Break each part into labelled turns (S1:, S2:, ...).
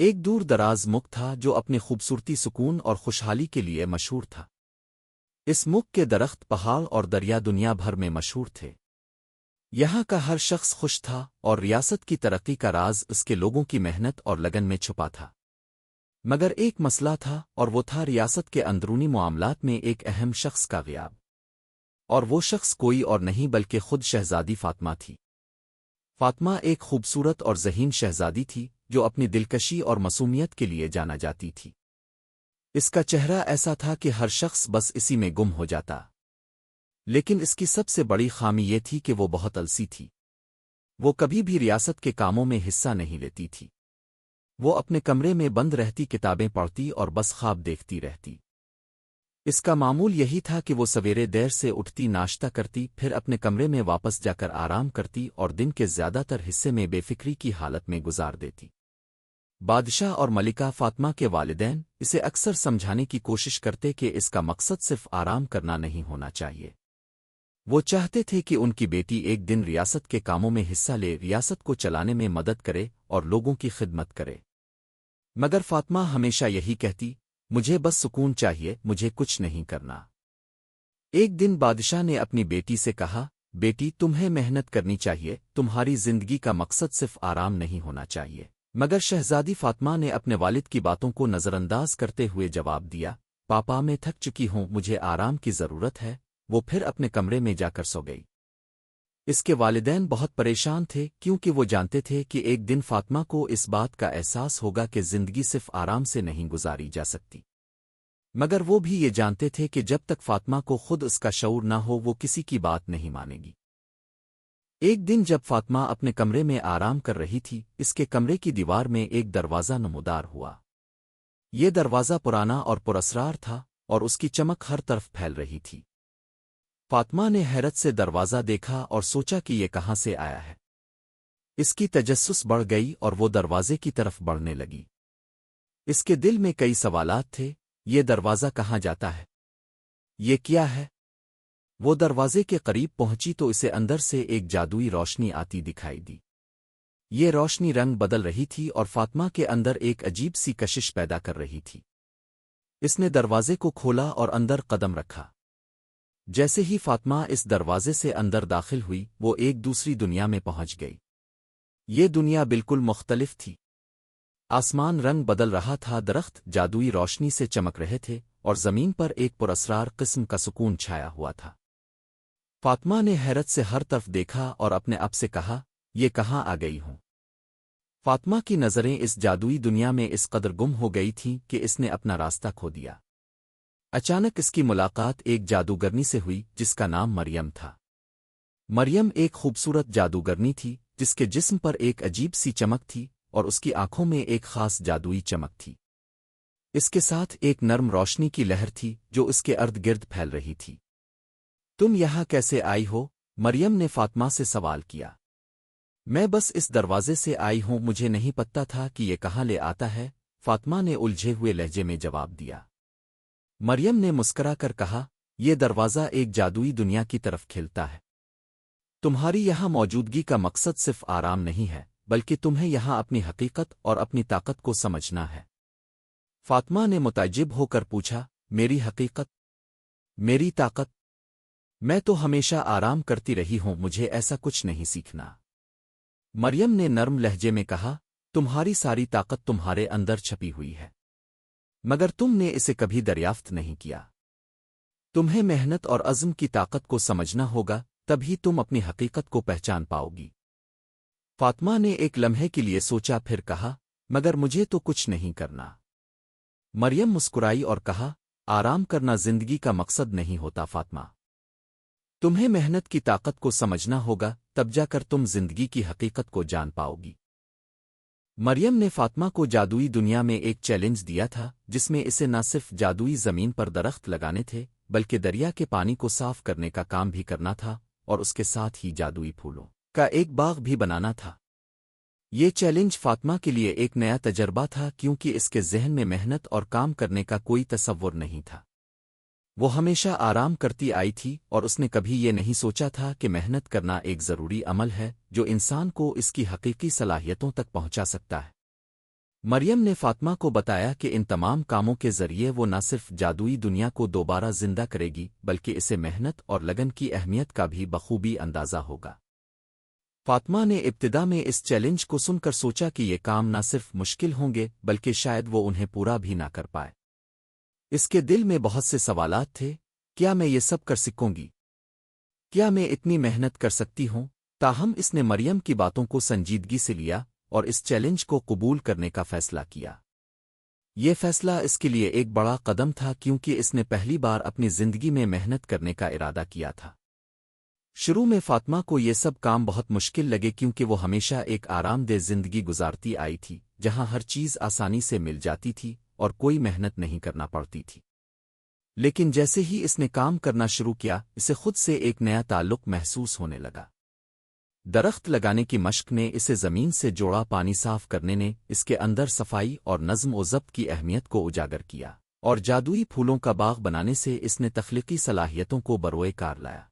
S1: ایک دور دراز ملک تھا جو اپنی خوبصورتی سکون اور خوشحالی کے لیے مشہور تھا۔ اس ملک کے درخت پہاڑ اور دریا دنیا بھر میں مشہور تھے۔ یہاں کا ہر شخص خوش تھا اور ریاست کی ترقی کا راز اس کے لوگوں کی محنت اور لگن میں چھپا تھا۔ مگر ایک مسئلہ تھا اور وہ تھا ریاست کے اندرونی معاملات میں ایک اہم شخص کا غیاب۔ اور وہ شخص کوئی اور نہیں بلکہ خود شہزادی فاطمہ تھی۔ فاطمہ ایک خوبصورت اور ذہین شہزادی تھی جو اپنی دلکشی اور معصومیت کے لیے جانا جاتی تھی۔ اس کا چہرہ ایسا تھا کہ ہر شخص بس اسی میں گم ہو جاتا۔ لیکن اس کی سب سے بڑی خامی یہ تھی کہ وہ بہت السی تھی۔ وہ کبھی بھی ریاست کے کاموں میں حصہ نہیں لیتی تھی۔ وہ اپنے کمرے میں بند رہتی، کتابیں پڑھتی اور بس خواب دیکھتی رہتی۔ اس کا معمول یہی تھا کہ وہ سویرے دیر سے اٹھتی، ناشتہ کرتی، پھر اپنے کمرے میں واپس جا کر آرام کرتی اور دن کے زیادہ تر حصے میں بے فکری کی حالت میں گزار دیتی۔ بادشاہ اور ملکہ فاطمہ کے والدین اسے اکثر سمجھانے کی کوشش کرتے کہ اس کا مقصد صرف آرام کرنا نہیں ہونا چاہیے۔ وہ چاہتے تھے کہ ان کی بیٹی ایک دن ریاست کے کاموں میں حصہ لے، ریاست کو چلانے میں مدد کرے اور لوگوں کی خدمت کرے۔ مگر فاطمہ ہمیشہ یہی کہتی، مجھے بس سکون چاہیے، مجھے کچھ نہیں کرنا۔ ایک دن بادشاہ نے اپنی بیٹی سے کہا، بیٹی تمہیں محنت کرنی چاہیے، تمہاری زندگی کا مقصد صرف آرام نہیں ہونا چاہیے۔ مگر شہزادی فاطمہ نے اپنے والد کی باتوں کو نظر انداز کرتے ہوئے جواب دیا، پاپا میں تھک چکی ہوں، مجھے آرام کی ضرورت ہے۔ وہ پھر اپنے کمرے میں جا کر سو گئی۔ اس کے والدین بہت پریشان تھے کیونکہ وہ جانتے تھے کہ ایک دن فاطمہ کو اس بات کا احساس ہوگا کہ زندگی صرف آرام سے نہیں گزاری جا سکتی۔ مگر وہ بھی یہ جانتے تھے کہ جب تک فاطمہ کو خود اس کا شعور نہ ہو وہ کسی کی بات نہیں مانے گی۔ ایک دن جب فاطمہ اپنے کمرے میں آرام کر رہی تھی، اس کے کمرے کی دیوار میں ایک دروازہ نمودار ہوا۔ یہ دروازہ پرانا اور پراسرار تھا اور اس کی چمک ہر طرف پھیل رہی تھی۔ فاطمہ نے حیرت سے دروازہ دیکھا اور سوچا کہ یہ کہاں سے آیا ہے۔ اس کی تجسس بڑھ گئی اور وہ دروازے کی طرف بڑھنے لگی۔ اس کے دل میں کئی سوالات تھے، یہ دروازہ کہاں جاتا ہے؟ یہ کیا ہے؟ وہ دروازے کے قریب پہنچی تو اسے اندر سے ایک جادوئی روشنی آتی دکھائی دی۔ یہ روشنی رنگ بدل رہی تھی اور فاطمہ کے اندر ایک عجیب سی کشش پیدا کر رہی تھی۔ اس نے دروازے کو کھولا اور اندر قدم رکھا۔ جیسے ہی فاطمہ اس دروازے سے اندر داخل ہوئی، وہ ایک دوسری دنیا میں پہنچ گئی۔ یہ دنیا بالکل مختلف تھی۔ آسمان رنگ بدل رہا تھا، درخت جادوئی روشنی سے چمک رہے تھے اور زمین پر ایک پراسرار قسم کا سکون چھایا ہوا تھا۔ فاطمہ نے حیرت سے ہر طرف دیکھا اور اپنے آپ سے کہا، یہ کہاں آ گئی ہوں؟ فاطمہ کی نظریں اس جادوئی دنیا میں اس قدر گم ہو گئی تھیں کہ اس نے اپنا راستہ کھو دیا۔ اچانک اس کی ملاقات ایک جادوگرنی سے ہوئی جس کا نام مریم تھا۔ مریم ایک خوبصورت جادوگرنی تھی جس کے جسم پر ایک عجیب سی چمک تھی اور اس کی آنکھوں میں ایک خاص جادوئی چمک تھی۔ اس کے ساتھ ایک نرم روشنی کی لہر تھی جو اس کے ارد گرد پھیل رہی تھی۔ تم یہاں کیسے آئی ہو؟ مریم نے فاطمہ سے سوال کیا۔ میں بس اس دروازے سے آئی ہوں، مجھے نہیں پتا تھا کہ یہ کہاں لے آتا ہے، فاطمہ نے الجھے ہوئے لہجے میں جواب دیا۔ مریم نے مسکرا کر کہا، یہ دروازہ ایک جادوئی دنیا کی طرف کھلتا ہے۔ تمہاری یہاں موجودگی کا مقصد صرف آرام نہیں ہے، بلکہ تمہیں یہاں اپنی حقیقت اور اپنی طاقت کو سمجھنا ہے۔ فاطمہ نے متعجب ہو کر پوچھا، میری حقیقت؟ میری طاقت؟ میں تو ہمیشہ آرام کرتی رہی ہوں، مجھے ایسا کچھ نہیں سیکھنا۔ مریم نے نرم لہجے میں کہا، تمہاری ساری طاقت تمہارے اندر چھپی ہوئی ہے، مگر تم نے اسے کبھی دریافت نہیں کیا۔ تمہیں محنت اور عزم کی طاقت کو سمجھنا ہوگا، تبھی تم اپنی حقیقت کو پہچان پاؤ گی۔ فاطمہ نے ایک لمحے کے لیے سوچا، پھر کہا، مگر مجھے تو کچھ نہیں کرنا۔ مریم مسکرائی اور کہا، آرام کرنا زندگی کا مقصد نہیں ہوتا فاطمہ۔ تمہیں محنت کی طاقت کو سمجھنا ہوگا، تب جا کر تم زندگی کی حقیقت کو جان پاؤ گی۔ مریم نے فاطمہ کو جادوئی دنیا میں ایک چیلنج دیا تھا جس میں اسے نہ صرف جادوئی زمین پر درخت لگانے تھے بلکہ دریا کے پانی کو صاف کرنے کا کام بھی کرنا تھا اور اس کے ساتھ ہی جادوئی پھولوں کا ایک باغ بھی بنانا تھا۔ یہ چیلنج فاطمہ کے لیے ایک نیا تجربہ تھا کیونکہ اس کے ذہن میں محنت اور کام کرنے کا کوئی تصور نہیں تھا۔ وہ ہمیشہ آرام کرتی آئی تھی اور اس نے کبھی یہ نہیں سوچا تھا کہ محنت کرنا ایک ضروری عمل ہے جو انسان کو اس کی حقیقی صلاحیتوں تک پہنچا سکتا ہے۔ مریم نے فاطمہ کو بتایا کہ ان تمام کاموں کے ذریعے وہ نہ صرف جادوئی دنیا کو دوبارہ زندہ کرے گی بلکہ اسے محنت اور لگن کی اہمیت کا بھی بخوبی اندازہ ہوگا۔ فاطمہ نے ابتدا میں اس چیلنج کو سن کر سوچا کہ یہ کام نہ صرف مشکل ہوں گے بلکہ شاید وہ انہیں پورا بھی نہ کر پائے۔ اس کے دل میں بہت سے سوالات تھے، کیا میں یہ سب کر سکوں گی؟ کیا میں اتنی محنت کر سکتی ہوں؟ تاہم اس نے مریم کی باتوں کو سنجیدگی سے لیا اور اس چیلنج کو قبول کرنے کا فیصلہ کیا۔ یہ فیصلہ اس کے لیے ایک بڑا قدم تھا کیونکہ اس نے پہلی بار اپنی زندگی میں محنت کرنے کا ارادہ کیا تھا۔ شروع میں فاطمہ کو یہ سب کام بہت مشکل لگے کیونکہ وہ ہمیشہ ایک آرام دہ زندگی گزارتی آئی تھی جہاں ہر چیز آسانی سے مل جاتی تھی اور کوئی محنت نہیں کرنا پڑتی تھی۔ لیکن جیسے ہی اس نے کام کرنا شروع کیا اسے خود سے ایک نیا تعلق محسوس ہونے لگا۔ درخت لگانے کی مشق نے اسے زمین سے جوڑا، پانی صاف کرنے نے اس کے اندر صفائی اور نظم و ضبط کی اہمیت کو اجاگر کیا، اور جادوئی پھولوں کا باغ بنانے سے اس نے تخلیقی صلاحیتوں کو بروئے کار لایا۔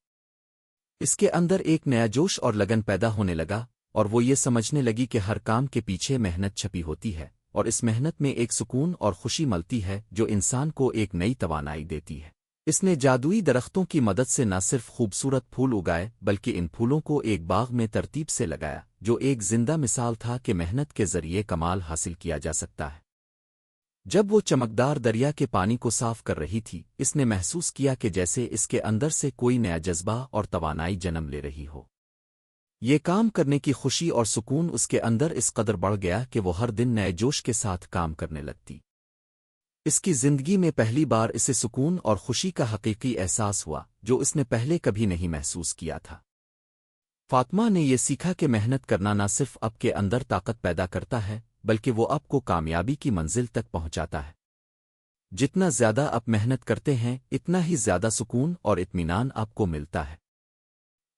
S1: اس کے اندر ایک نیا جوش اور لگن پیدا ہونے لگا اور وہ یہ سمجھنے لگی کہ ہر کام کے پیچھے محنت چھپی ہوتی ہے اور اس محنت میں ایک سکون اور خوشی ملتی ہے جو انسان کو ایک نئی توانائی دیتی ہے۔ اس نے جادوئی درختوں کی مدد سے نہ صرف خوبصورت پھول اگائے بلکہ ان پھولوں کو ایک باغ میں ترتیب سے لگایا جو ایک زندہ مثال تھا کہ محنت کے ذریعے کمال حاصل کیا جا سکتا ہے۔ جب وہ چمکدار دریا کے پانی کو صاف کر رہی تھی اس نے محسوس کیا کہ جیسے اس کے اندر سے کوئی نیا جذبہ اور توانائی جنم لے رہی ہو۔ یہ کام کرنے کی خوشی اور سکون اس کے اندر اس قدر بڑھ گیا کہ وہ ہر دن نئے جوش کے ساتھ کام کرنے لگتی۔ اس کی زندگی میں پہلی بار اسے سکون اور خوشی کا حقیقی احساس ہوا جو اس نے پہلے کبھی نہیں محسوس کیا تھا۔ فاطمہ نے یہ سیکھا کہ محنت کرنا نہ صرف آپ کے اندر طاقت پیدا کرتا ہے بلکہ وہ آپ کو کامیابی کی منزل تک پہنچاتا ہے۔ جتنا زیادہ آپ محنت کرتے ہیں اتنا ہی زیادہ سکون اور اطمینان آپ کو ملتا ہے۔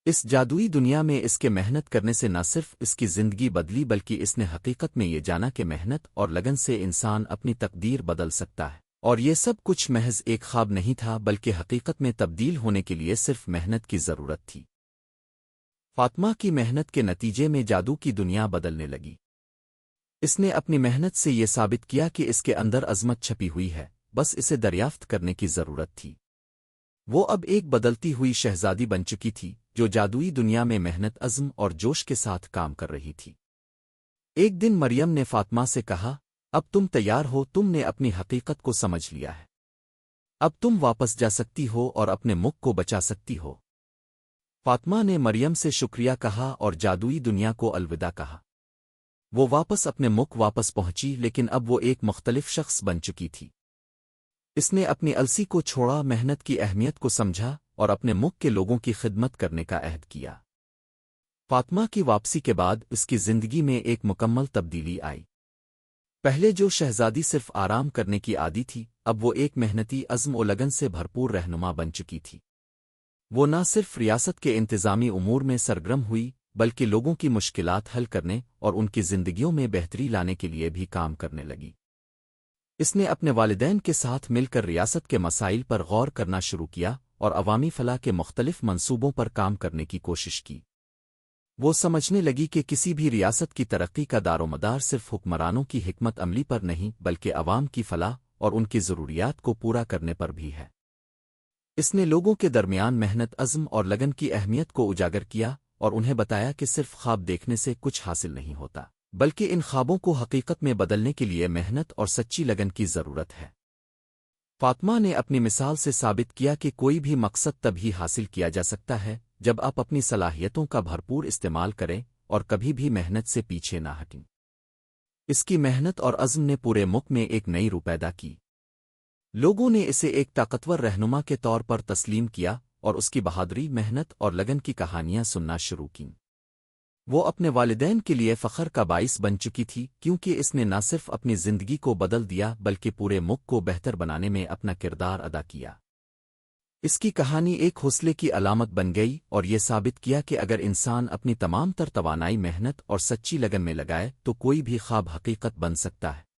S1: اس جادوئی دنیا میں اس کے محنت کرنے سے نہ صرف اس کی زندگی بدلی بلکہ اس نے حقیقت میں یہ جانا کہ محنت اور لگن سے انسان اپنی تقدیر بدل سکتا ہے، اور یہ سب کچھ محض ایک خواب نہیں تھا بلکہ حقیقت میں تبدیل ہونے کے لیے صرف محنت کی ضرورت تھی۔ فاطمہ کی محنت کے نتیجے میں جادو کی دنیا بدلنے لگی۔ اس نے اپنی محنت سے یہ ثابت کیا کہ اس کے اندر عظمت چھپی ہوئی ہے، بس اسے دریافت کرنے کی ضرورت تھی۔ وہ اب ایک بدلتی ہوئی شہزادی بن چکی تھی جو جادوئی دنیا میں محنت، عزم اور جوش کے ساتھ کام کر رہی تھی۔ ایک دن مریم نے فاطمہ سے کہا، اب تم تیار ہو، تم نے اپنی حقیقت کو سمجھ لیا ہے، اب تم واپس جا سکتی ہو اور اپنے ملک کو بچا سکتی ہو۔ فاطمہ نے مریم سے شکریہ کہا اور جادوئی دنیا کو الوداع کہا۔ وہ واپس اپنے ملک واپس پہنچی لیکن اب وہ ایک مختلف شخص بن چکی تھی۔ اس نے اپنی السی کو چھوڑا، محنت کی اہمیت کو سمجھا اور اپنے ملک کے لوگوں کی خدمت کرنے کا عہد کیا۔ فاطمہ کی واپسی کے بعد اس کی زندگی میں ایک مکمل تبدیلی آئی۔ پہلے جو شہزادی صرف آرام کرنے کی عادی تھی اب وہ ایک محنتی، عزم و لگن سے بھرپور رہنما بن چکی تھی۔ وہ نہ صرف ریاست کے انتظامی امور میں سرگرم ہوئی بلکہ لوگوں کی مشکلات حل کرنے اور ان کی زندگیوں میں بہتری لانے کے لیے بھی کام کرنے لگی۔ اس نے اپنے والدین کے ساتھ مل کر ریاست کے مسائل پر غور کرنا شروع کیا اور عوامی فلاح کے مختلف منصوبوں پر کام کرنے کی کوشش کی۔ وہ سمجھنے لگی کہ کسی بھی ریاست کی ترقی کا دار و مدار صرف حکمرانوں کی حکمت عملی پر نہیں بلکہ عوام کی فلاح اور ان کی ضروریات کو پورا کرنے پر بھی ہے۔ اس نے لوگوں کے درمیان محنت، عزم اور لگن کی اہمیت کو اجاگر کیا اور انہیں بتایا کہ صرف خواب دیکھنے سے کچھ حاصل نہیں ہوتا بلکہ ان خوابوں کو حقیقت میں بدلنے کے لیے محنت اور سچی لگن کی ضرورت ہے۔ فاطمہ نے اپنی مثال سے ثابت کیا کہ کوئی بھی مقصد تب ہی حاصل کیا جا سکتا ہے جب آپ اپنی صلاحیتوں کا بھرپور استعمال کریں اور کبھی بھی محنت سے پیچھے نہ ہٹیں۔ اس کی محنت اور عزم نے پورے ملک میں ایک نئی روح پیدا کی۔ لوگوں نے اسے ایک طاقتور رہنما کے طور پر تسلیم کیا اور اس کی بہادری، محنت اور لگن کی کہانیاں سننا شروع کیں۔ وہ اپنے والدین کے لیے فخر کا باعث بن چکی تھی کیونکہ اس نے نہ صرف اپنی زندگی کو بدل دیا بلکہ پورے ملک کو بہتر بنانے میں اپنا کردار ادا کیا۔ اس کی کہانی ایک حوصلے کی علامت بن گئی اور یہ ثابت کیا کہ اگر انسان اپنی تمام تر توانائی محنت اور سچی لگن میں لگائے تو کوئی بھی خواب حقیقت بن سکتا ہے۔